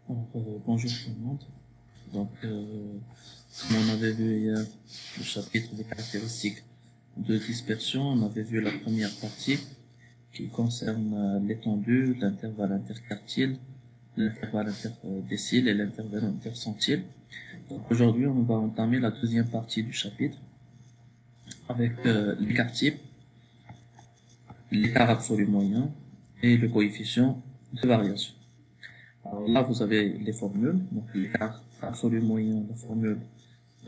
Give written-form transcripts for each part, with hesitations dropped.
Bonjour tout le monde. Comme on avait vu hier le chapitre des caractéristiques de dispersion, on avait vu la première partie qui concerne l'étendue, l'intervalle interquartile, l'intervalle interdécile et l'intervalle intercentile. Donc aujourd'hui, on va entamer la deuxième partie du chapitre avec l'écart type, l'écart absolu moyen et le coefficient de variation. Alors là, vous avez les formules, donc l'écart absolu moyen, la formule.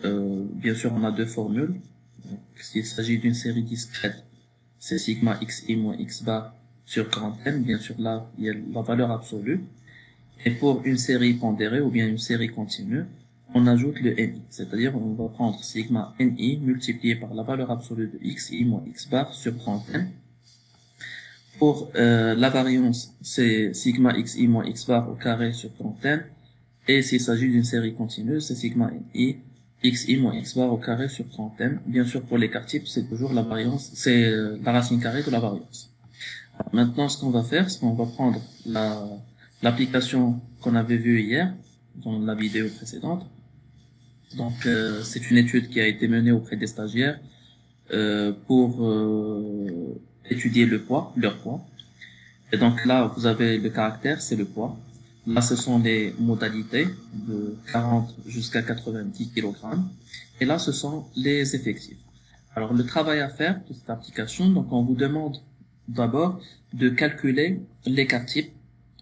Bien sûr, on a deux formules. Donc, s'il s'agit d'une série discrète, c'est sigma xi moins x bar sur grand N. Bien sûr, là, il y a la valeur absolue. Et pour une série pondérée ou bien une série continue, on ajoute le ni. C'est-à-dire, on va prendre sigma ni multiplié par la valeur absolue de xi moins x bar sur grand N. Pour la variance, c'est sigma xi moins x bar au carré sur grand N. Et s'il s'agit d'une série continue, c'est sigma ni xi moins x bar au carré sur 30n. Bien sûr, pour l'écart type, c'est toujours la variance, c'est la racine carrée de la variance. Alors, maintenant, ce qu'on va faire, c'est qu'on va prendre l'application qu'on avait vue hier, dans la vidéo précédente. Donc, c'est une étude qui a été menée auprès des stagiaires pour étudier le poids, leur poids. Et donc là, vous avez le caractère, c'est le poids. Là, ce sont les modalités de 40 jusqu'à 90 kg. Et là, ce sont les effectifs. Alors, le travail à faire de cette application, donc on vous demande d'abord de calculer l'écart type,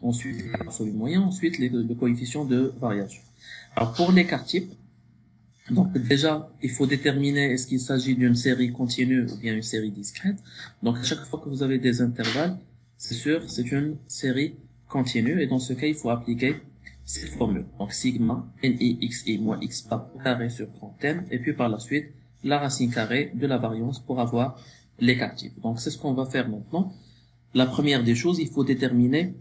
ensuite l'écart absolu moyen, ensuite le coefficient de variation. Alors, pour l'écart type, donc déjà, il faut déterminer est-ce qu'il s'agit d'une série continue ou bien une série discrète. Donc, à chaque fois que vous avez des intervalles, c'est sûr, c'est une série continue, et dans ce cas, il faut appliquer cette formule. Donc, sigma ni xi moins x bar au carré sur grand N, et puis par la suite, la racine carrée de la variance pour avoir l'écart type. Donc, c'est ce qu'on va faire maintenant. La première des choses, il faut déterminer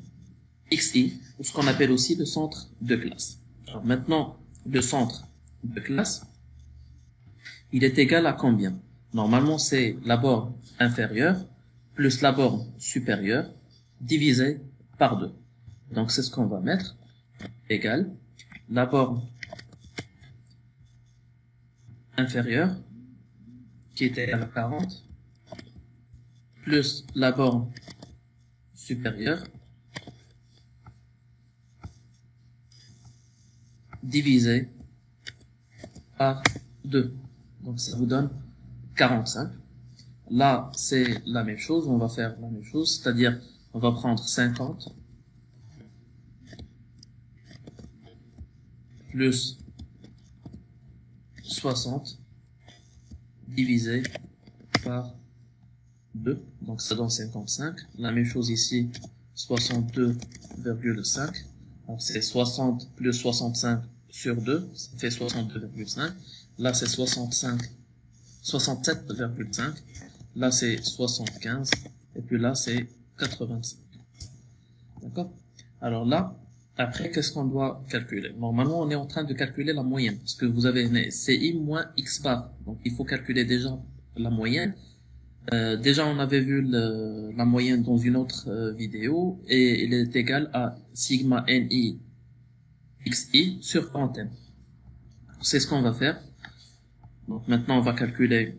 xi, ou ce qu'on appelle aussi le centre de classe. Alors, maintenant, le centre de classe, il est égal à combien? Normalement, c'est la borne inférieure plus la borne supérieure divisé par 2. Donc, c'est ce qu'on va mettre, égal la borne inférieure, qui est égale à 40, plus la borne supérieure, divisé par 2. Donc, ça vous donne 45. Là, c'est la même chose, on va faire la même chose, c'est-à-dire, on va prendre 50, plus 60 divisé par 2, donc ça donne 55. La même chose ici, 62,5. Donc c'est 60 plus 65 sur 2, ça fait 62,5. Là c'est 67,5. Là c'est 75. Et puis là c'est 85. D'accord? Alors là, après, qu'est-ce qu'on doit calculer? Normalement, on est en train de calculer la moyenne, parce que vous avez CI moins X bar. Donc, il faut calculer déjà la moyenne. Déjà, on avait vu la moyenne dans une autre vidéo, et elle est égale à sigma ni xi sur antenne. C'est ce qu'on va faire. Donc, maintenant, on va calculer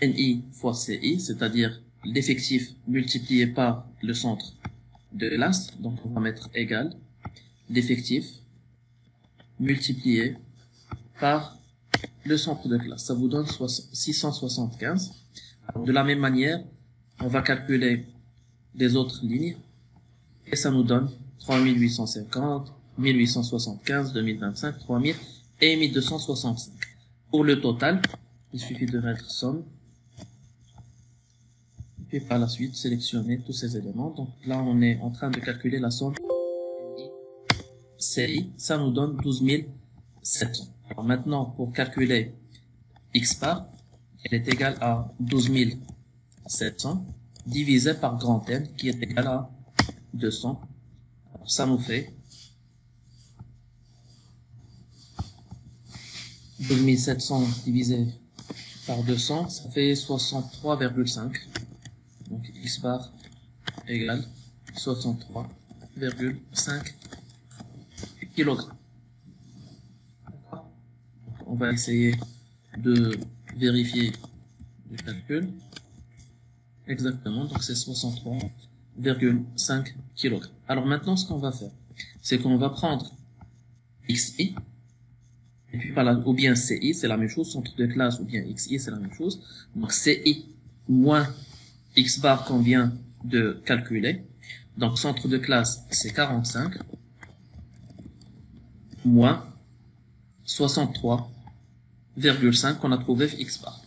ni fois ci, c'est-à-dire l'effectif multiplié par le centre de classe. Donc, on va mettre égal l'effectif multiplié par le centre de classe. Ça vous donne 675. De la même manière, on va calculer les autres lignes et ça nous donne 3850, 1875, 2025, 3000 et 1265. Pour le total, il suffit de mettre somme et par la suite sélectionner tous ces éléments. Donc là, on est en train de calculer la somme CI, ça nous donne 12700. Alors maintenant, pour calculer x bar, elle est égale à 12700 divisé par grand N qui est égal à 200. Alors ça nous fait 12700 divisé par 200, ça fait 63,5. Donc x bar égale 63,5. 21,5 kg. On va essayer de vérifier le calcul. Exactement, donc c'est 63,5 kg. Alors maintenant, ce qu'on va faire, c'est qu'on va prendre XI, et puis ou bien CI, c'est la même chose, centre de classe, ou bien XI, c'est la même chose. Donc CI moins X bar qu'on vient de calculer. Donc centre de classe, c'est 45, moins 63,5 qu'on a trouvé X bar.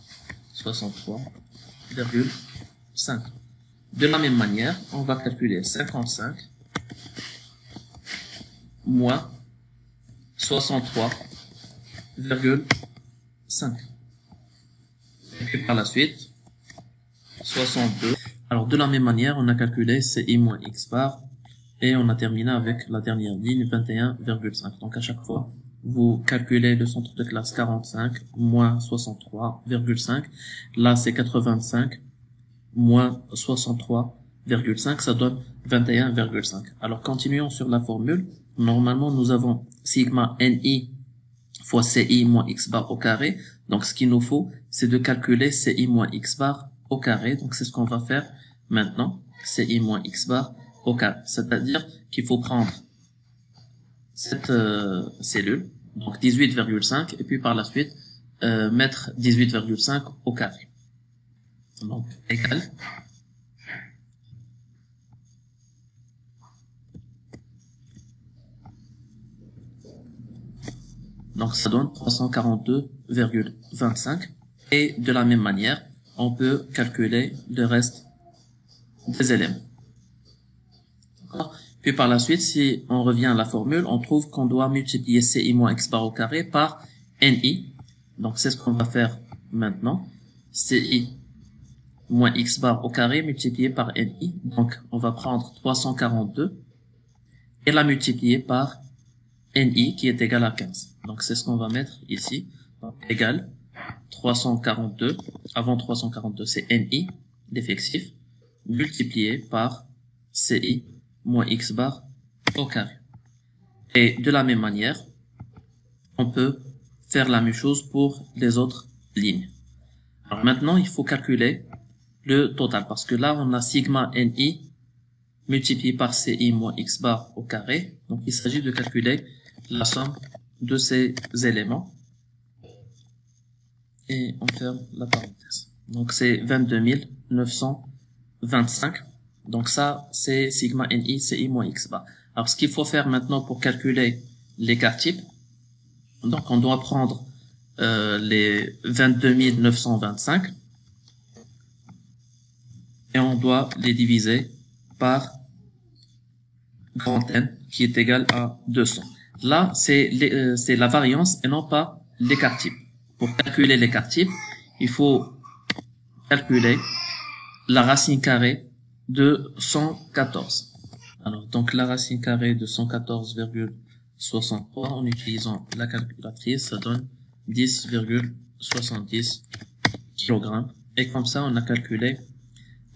63,5. De la même manière, on va calculer 55 moins 63,5. Et puis par la suite, 62. Alors de la même manière, on a calculé CI moins X bar et on a terminé avec la dernière ligne 21,5. Donc à chaque fois, vous calculez le centre de classe 45 moins 63,5. Là, c'est 85 moins 63,5. Ça donne 21,5. Alors continuons sur la formule. Normalement, nous avons sigma NI fois CI moins X bar au carré. Donc ce qu'il nous faut, c'est de calculer CI moins X bar au carré. Donc c'est ce qu'on va faire maintenant. CI moins X bar au carré. C'est-à-dire qu'il faut prendre cette cellule, donc 18,5, et puis par la suite mettre 18,5 au carré. Donc égal. Donc ça donne 342,25. Et de la même manière, on peut calculer le reste des éléments. D'accord ? Puis par la suite, si on revient à la formule, on trouve qu'on doit multiplier CI moins X bar au carré par NI. Donc c'est ce qu'on va faire maintenant. CI moins X bar au carré multiplié par NI. Donc on va prendre 342 et la multiplier par NI qui est égal à 15. Donc c'est ce qu'on va mettre ici. Donc, égal 342, avant 342 c'est NI, l'effectif, multiplié par CI moins X bar au carré. Et de la même manière, on peut faire la même chose pour les autres lignes. Alors maintenant, il faut calculer le total, parce que là, on a sigma NI multiplié par CI moins X bar au carré. Donc il s'agit de calculer la somme de ces éléments. Et on ferme la parenthèse. Donc c'est 22 925. Donc ça, c'est sigma NI, CI moins X bar. Alors ce qu'il faut faire maintenant pour calculer l'écart type, donc on doit prendre les 22 925 et on doit les diviser par grand N qui est égal à 200. Là, c'est la variance et non pas l'écart type. Pour calculer l'écart type, il faut calculer la racine carrée de 114. Alors, donc la racine carrée de 114,63 en utilisant la calculatrice, ça donne 10,70 kg. Et comme ça, on a calculé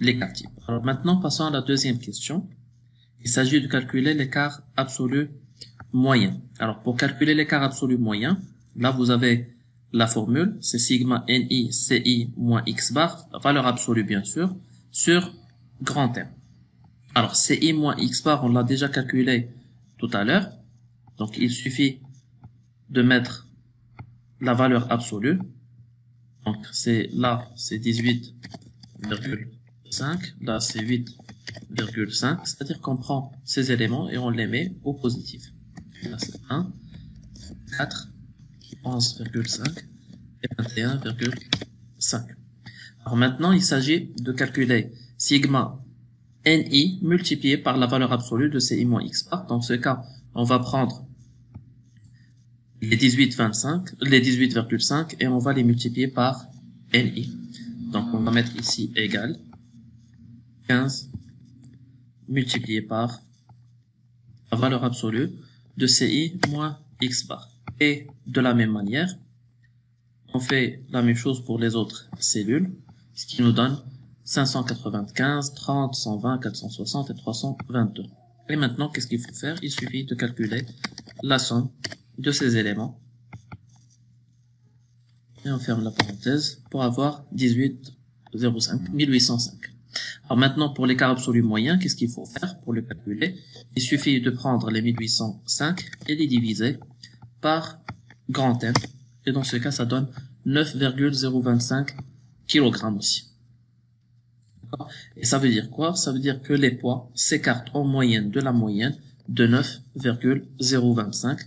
l'écart type. Alors maintenant, passons à la deuxième question. Il s'agit de calculer l'écart absolu moyen. Alors, pour calculer l'écart absolu moyen, là, vous avez la formule, c'est sigma NI CI moins X bar, valeur absolue bien sûr, sur grand M. Alors, CI moins X bar, on l'a déjà calculé tout à l'heure. Donc, il suffit de mettre la valeur absolue. Donc, là, c'est 18,5. Là, c'est 8,5. C'est-à-dire qu'on prend ces éléments et on les met au positif. Là, c'est 1, 4, 11,5 et 21,5. Alors maintenant, il s'agit de calculer sigma NI multiplié par la valeur absolue de CI moins X bar. Dans ce cas, on va prendre les 18,5 et on va les multiplier par NI. Donc on va mettre ici égal 15 multiplié par la valeur absolue de CI moins X bar. Et de la même manière, on fait la même chose pour les autres cellules, ce qui nous donne 595, 30, 120, 460 et 322. Et maintenant, qu'est-ce qu'il faut faire? Il suffit de calculer la somme de ces éléments. Et on ferme la parenthèse pour avoir 1805. Alors maintenant, pour l'écart absolu moyen, qu'est-ce qu'il faut faire pour le calculer? Il suffit de prendre les 1805 et les diviser par grand M. Et dans ce cas, ça donne 9,025 kg aussi. Et ça veut dire quoi? Ça veut dire que les poids s'écartent en moyenne de la moyenne de 9,025.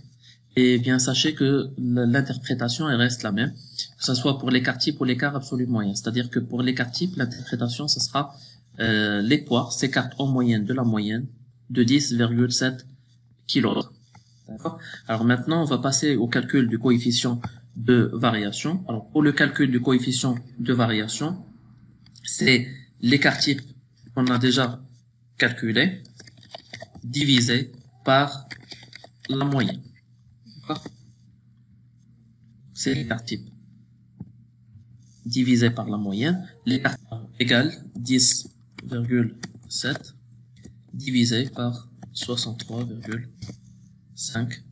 Et bien, sachez que l'interprétation, elle reste la même, que ce soit pour l'écart type ou l'écart absolu moyen. C'est-à-dire que pour l'écart type, l'interprétation, ce sera les poids s'écartent en moyenne de la moyenne de 10,7 kg. D'accord? Alors maintenant, on va passer au calcul du coefficient de variation. Alors pour le calcul du coefficient de variation, c'est l'écart type qu'on a déjà calculé divisé par la moyenne. D'accord? C'est l'écart type divisé par la moyenne. L'écart égale 10,7 divisé par 63,5.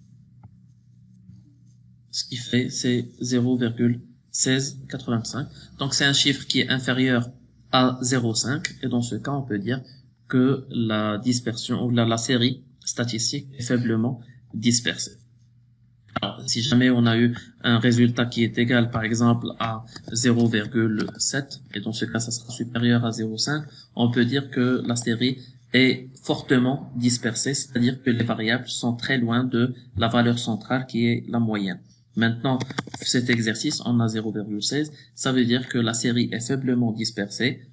Ce qui fait, c'est 0,1685. Donc c'est un chiffre qui est inférieur à 0,5. Et dans ce cas, on peut dire que la dispersion ou la série statistique est faiblement dispersée. Alors, si jamais on a eu un résultat qui est égal, par exemple, à 0,7, et dans ce cas, ça sera supérieur à 0,5, on peut dire que la série est fortement dispersée, c'est-à-dire que les variables sont très loin de la valeur centrale qui est la moyenne. Maintenant, cet exercice, on a 0,16, ça veut dire que la série est faiblement dispersée.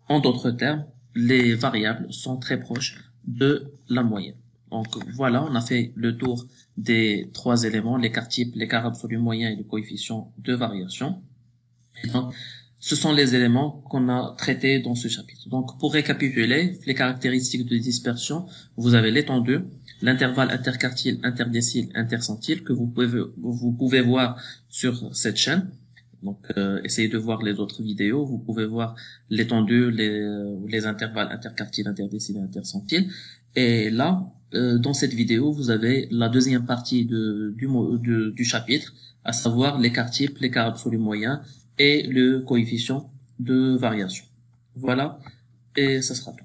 En d'autres termes, les variables sont très proches de la moyenne. Donc voilà, on a fait le tour des trois éléments, l'écart type, l'écart absolu moyen et le coefficient de variation. Et donc, ce sont les éléments qu'on a traités dans ce chapitre. Donc pour récapituler, les caractéristiques de dispersion, vous avez l'étendue, l'intervalle interquartile, interdécile, intercentile que vous pouvez voir sur cette chaîne. Donc essayez de voir les autres vidéos, vous pouvez voir l'étendue, les intervalles interquartile, interdécile et intercentile. Et là, dans cette vidéo, vous avez la deuxième partie du chapitre, à savoir l'écart type, l'écart absolu moyen et le coefficient de variation. Voilà, et ça sera tout.